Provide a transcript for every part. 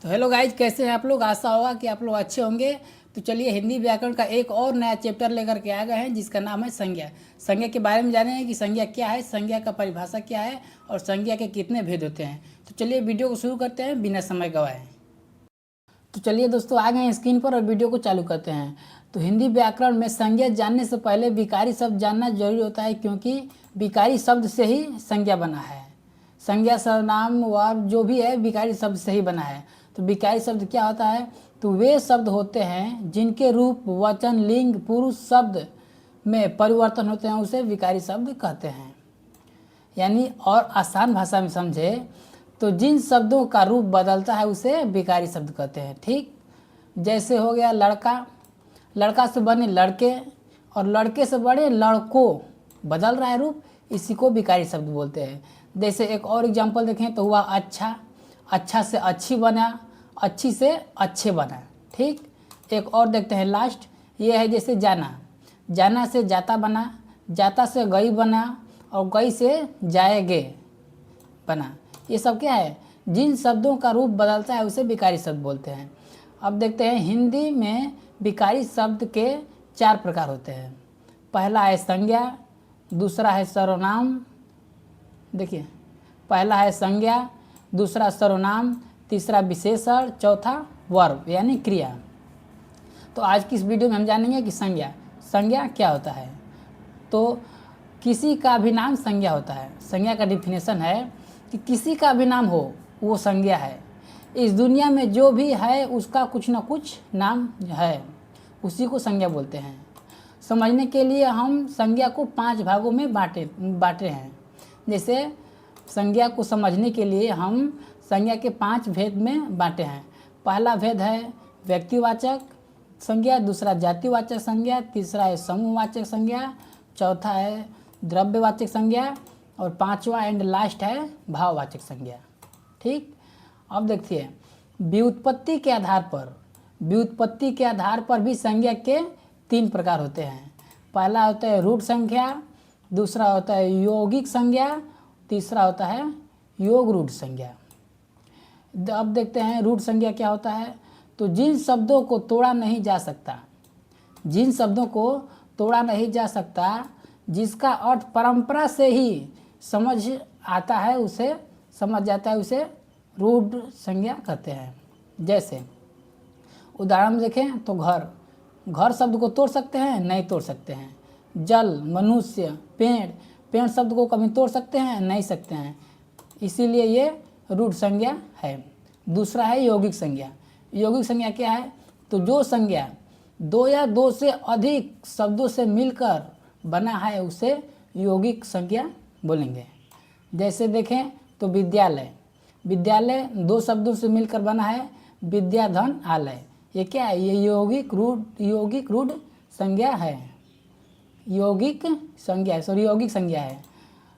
तो hello guys, कैसे हैं आप लोग। आशा होगा कि आप लोग अच्छे होंगे। तो चलिए हिंदी व्याकरण का एक और नया चैप्टर लेकर के आ गए हैं जिसका नाम है संज्ञा। संज्ञा के बारे में जानेंगे कि संज्ञा क्या है, संज्ञा का परिभाषा क्या है और संज्ञा के कितने भेद होते हैं। तो चलिए वीडियो को शुरू करते हैं बिना समय गवाए। तो चलिए दोस्तों, आ गए हैं स्क्रीन पर और वीडियो को चालू करते हैं। तो हिंदी व्याकरण में संज्ञा जानने से पहले विकारी शब्द जानना जरूरी होता है, क्योंकि विकारी शब्द से ही संज्ञा बना है। संज्ञा सर्वनाम वर्ब जो भी है विकारी शब्द से ही बना है। तो विकारी शब्द क्या होता है? तो वे शब्द होते हैं जिनके रूप, वचन, लिंग, पुरुष शब्द में परिवर्तन होते हैं, उसे विकारी शब्द कहते हैं। यानी और आसान भाषा में समझे तो जिन शब्दों का रूप बदलता है उसे विकारी शब्द कहते हैं। ठीक, जैसे हो गया लड़का, लड़का से बने लड़के और लड़के से बड़े लड़कों, बदल रहा है रूप, इसी को विकारी शब्द बोलते हैं। जैसे एक और एग्जांपल देखें तो हुआ अच्छा, अच्छा से अच्छी बना, अच्छी से अच्छे बना। ठीक, एक और देखते हैं लास्ट, ये है जैसे जाना, जाना से जाता बना, जाता से गई बना और गई से जाएगे बना। ये सब क्या है? जिन शब्दों का रूप बदलता है उसे विकारी शब्द बोलते हैं। अब देखते हैं हिंदी में विकारी शब्द के 4 प्रकार होते हैं। पहला है संज्ञा, दूसरा है सर्वनाम, देखिए पहला है संज्ञा, दूसरा सर्वनाम, तीसरा विशेषण, चौथा वर्ब यानी क्रिया। तो आज की इस वीडियो में हम जानेंगे कि संज्ञा, संज्ञा क्या होता है। तो किसी का भी नाम संज्ञा होता है। संज्ञा का डिफिनेशन है कि किसी का भी नाम हो वो संज्ञा है। इस दुनिया में जो भी है उसका कुछ ना कुछ नाम है, उसी को संज्ञा बोलते हैं। समझने के लिए हम संज्ञा को 5 भागों में बांटे हैं। जैसे संज्ञा को समझने के लिए हम संज्ञा के 5 भेद में बांटे हैं। पहला भेद है व्यक्तिवाचक संज्ञा, दूसरा जातिवाचक संज्ञा, तीसरा है समूहवाचक संज्ञा, चौथा है द्रव्यवाचक संज्ञा और पांचवा एंड लास्ट है भाववाचक संज्ञा। ठीक, अब देखिए व्युत्पत्ति के आधार पर, व्युत्पत्ति के आधार पर भी संज्ञा के 3 प्रकार होते हैं। पहला होता है रूढ़ संज्ञा, दूसरा होता है यौगिक संज्ञा, तीसरा होता है योग रूढ़ संज्ञा। अब देखते हैं रूढ़ संज्ञा क्या होता है। तो जिन शब्दों को तोड़ा नहीं जा सकता, जिन शब्दों को तोड़ा नहीं जा सकता, जिसका अर्थ परंपरा से ही समझ आता है, उसे समझ जाता है, उसे रूढ़ संज्ञा कहते हैं। जैसे उदाहरण देखें तो घर, घर शब्द को तोड़ सकते हैं? नहीं तोड़ सकते हैं। जल, मनुष्य, पेड़, पेड़ शब्द को कभी तोड़ सकते हैं? नहीं सकते हैं, इसीलिए ये रूढ़ संज्ञा है। दूसरा है यौगिक संज्ञा। यौगिक संज्ञा क्या है? तो जो संज्ञा 2 या 2 से अधिक शब्दों से मिलकर बना है उसे यौगिक संज्ञा बोलेंगे। जैसे देखें तो विद्यालय, विद्यालय 2 शब्दों से मिलकर बना है, विद्या धन आलय। ये क्या है? ये यौगिक रूढ़ संज्ञा है, यौगिक संज्ञा यौगिक संज्ञा है।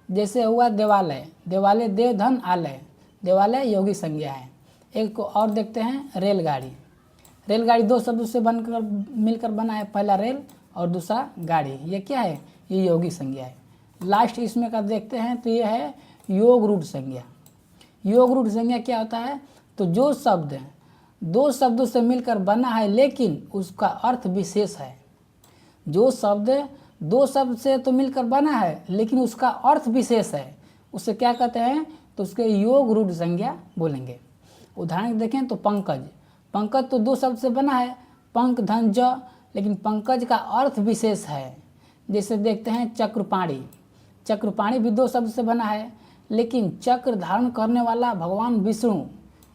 जैसे हुआ देवालय, देवालय देव धन आलय, देवालय यौगिक संज्ञा है। एक और देखते हैं रेलगाड़ी, रेलगाड़ी 2 शब्दों से बनकर मिलकर बना है, पहला रेल और दूसरा गाड़ी। ये क्या है? ये यौगिक संज्ञा है। लास्ट इसमें का देखते हैं तो ये है योग रूढ़ संज्ञा। योग रूढ़ संज्ञा क्या होता है? तो जो शब्द 2 शब्दों से मिलकर बना है लेकिन उसका अर्थ विशेष है। जो शब्द 2 शब्द से तो मिलकर बना है लेकिन उसका अर्थ विशेष है, उसे क्या कहते हैं? तो उसके योग रूढ़ संज्ञा बोलेंगे। उदाहरण देखें तो पंकज, पंकज तो 2 शब्द से बना है, पंक धन ज, लेकिन पंकज का अर्थ विशेष है। जैसे देखते हैं चक्रपाणी, चक्रपाणी भी 2 शब्द से बना है लेकिन चक्र धारण करने वाला भगवान विष्णु,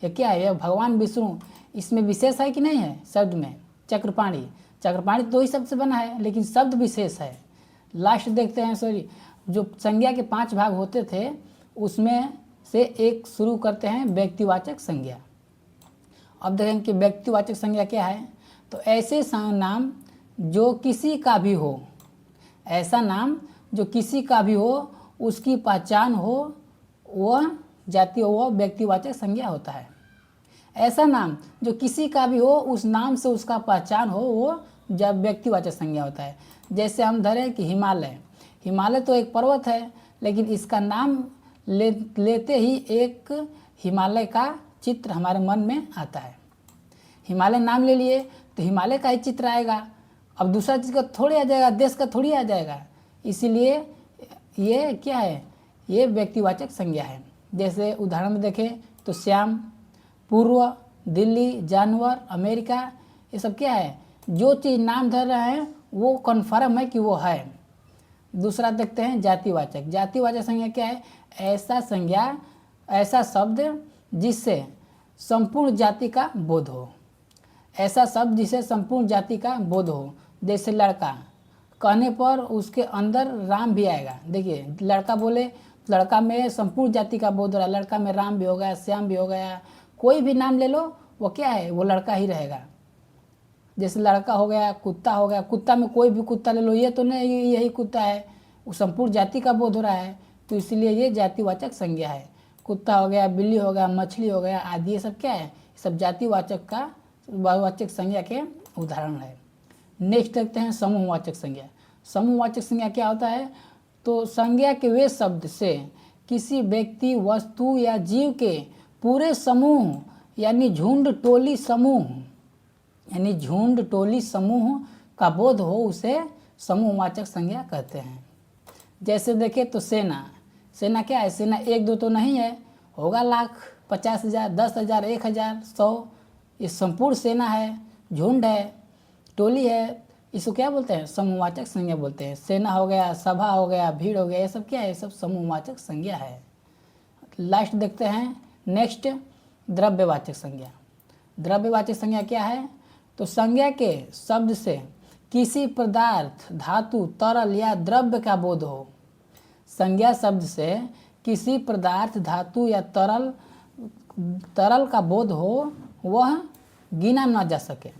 ये क्या है? यह भगवान विष्णु, इसमें विशेष है कि नहीं है शब्द में? चक्रपाणी, चक्रपाणी 2 ही शब्द से बना है लेकिन शब्द विशेष है। लास्ट देखते हैं, जो संज्ञा के 5 भाग होते थे उसमें से एक शुरू करते हैं व्यक्तिवाचक संज्ञा। अब देखें कि व्यक्तिवाचक संज्ञा क्या है। तो ऐसे नाम जो किसी का भी हो, ऐसा नाम जो किसी का भी हो, उसकी पहचान हो, वह जातीय वह व्यक्तिवाचक संज्ञा होता है। ऐसा नाम जो किसी का भी हो, उस नाम से उसका पहचान हो, वो जब व्यक्तिवाचक संज्ञा होता है। जैसे हम धरें कि हिमालय, हिमालय तो एक पर्वत है लेकिन इसका नाम लेते ही एक हिमालय का चित्र हमारे मन में आता है। हिमालय नाम ले लिए तो हिमालय का ही चित्र आएगा। अब दूसरा चीज़ का थोड़ी आ जाएगा, देश का थोड़ी आ जाएगा। इसीलिए ये क्या है, ये व्यक्तिवाचक संज्ञा है। जैसे उदाहरण में देखें तो श्याम, पूर्व, दिल्ली, जानवर, अमेरिका, ये सब क्या है, जो चीज़ नाम धर रहे हैं वो कन्फर्म है कि वो है। दूसरा देखते हैं जातिवाचक। जातिवाचक संज्ञा क्या है, ऐसा संज्ञा, ऐसा शब्द जिससे संपूर्ण जाति का बोध हो। ऐसा शब्द जिसे संपूर्ण जाति का बोध हो। जैसे लड़का कहने पर उसके अंदर राम भी आएगा। देखिए लड़का बोले, लड़का में संपूर्ण जाति का बोध हो रहा है। लड़का में राम भी हो गया, श्याम भी हो गया, कोई भी नाम ले लो वो क्या है, वो लड़का ही रहेगा। जैसे लड़का हो गया, कुत्ता हो गया, कुत्ता में कोई भी कुत्ता ले लो, ये तो नहीं यही कुत्ता है, वो संपूर्ण जाति का बोध हो रहा है, तो इसलिए ये जातिवाचक संज्ञा है। कुत्ता हो गया, बिल्ली हो गया, मछली हो गया आदि, ये सब क्या है, सब जातिवाचक का वाचक संज्ञा के उदाहरण है। नेक्स्ट देखते हैं समूहवाचक संज्ञा। समूहवाचक संज्ञा क्या होता है, तो संज्ञा के वे शब्द से किसी व्यक्ति, वस्तु या जीव के पूरे समूह यानी झुंड, टोली, समूह, यानी झुंड, टोली, समूह का बोध हो, उसे समूहवाचक संज्ञा कहते हैं। जैसे देखें तो सेना, सेना क्या है, सेना एक दो तो नहीं है, होगा लाख, 50,000, 10,000, 1,000, 100, ये संपूर्ण सेना है, झुंड है, टोली है, इसको क्या बोलते हैं, समूहवाचक संज्ञा बोलते हैं। सेना हो गया, सभा हो गया, भीड़ हो गया, ये सब क्या है, ये सब समूहवाचक संज्ञा है। लास्ट देखते हैं नेक्स्ट द्रव्यवाचक संज्ञा। द्रव्यवाचक संज्ञा क्या है, तो संज्ञा के शब्द से किसी पदार्थ, धातु, तरल या द्रव्य का बोध हो। संज्ञा शब्द से किसी पदार्थ, धातु या तरल का बोध हो, वह गिना न जा सके,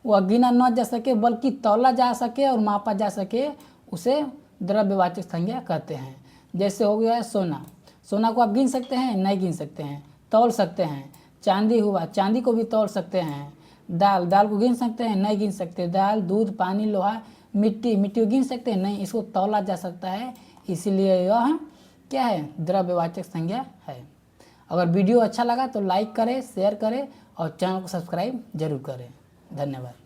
वह गिना न जा सके बल्कि तौला जा सके और मापा जा सके, उसे द्रव्यवाचक संज्ञा कहते हैं। जैसे हो गया सोना, सोना को आप गिन सकते हैं, नहीं गिन सकते हैं, तौल सकते हैं। चांदी हुआ, चांदी को भी तौल सकते हैं। दाल, दाल को गिन सकते हैं, नहीं गिन सकते। दाल, दूध, पानी, लोहा, मिट्टी, मिट्टी को गिन सकते हैं, नहीं, इसको तौला जा सकता है, इसीलिए यह क्या है, द्रव्यवाचक संज्ञा है। अगर वीडियो अच्छा लगा तो लाइक करें, शेयर करें और चैनल को सब्सक्राइब जरूर करें। धन्यवाद।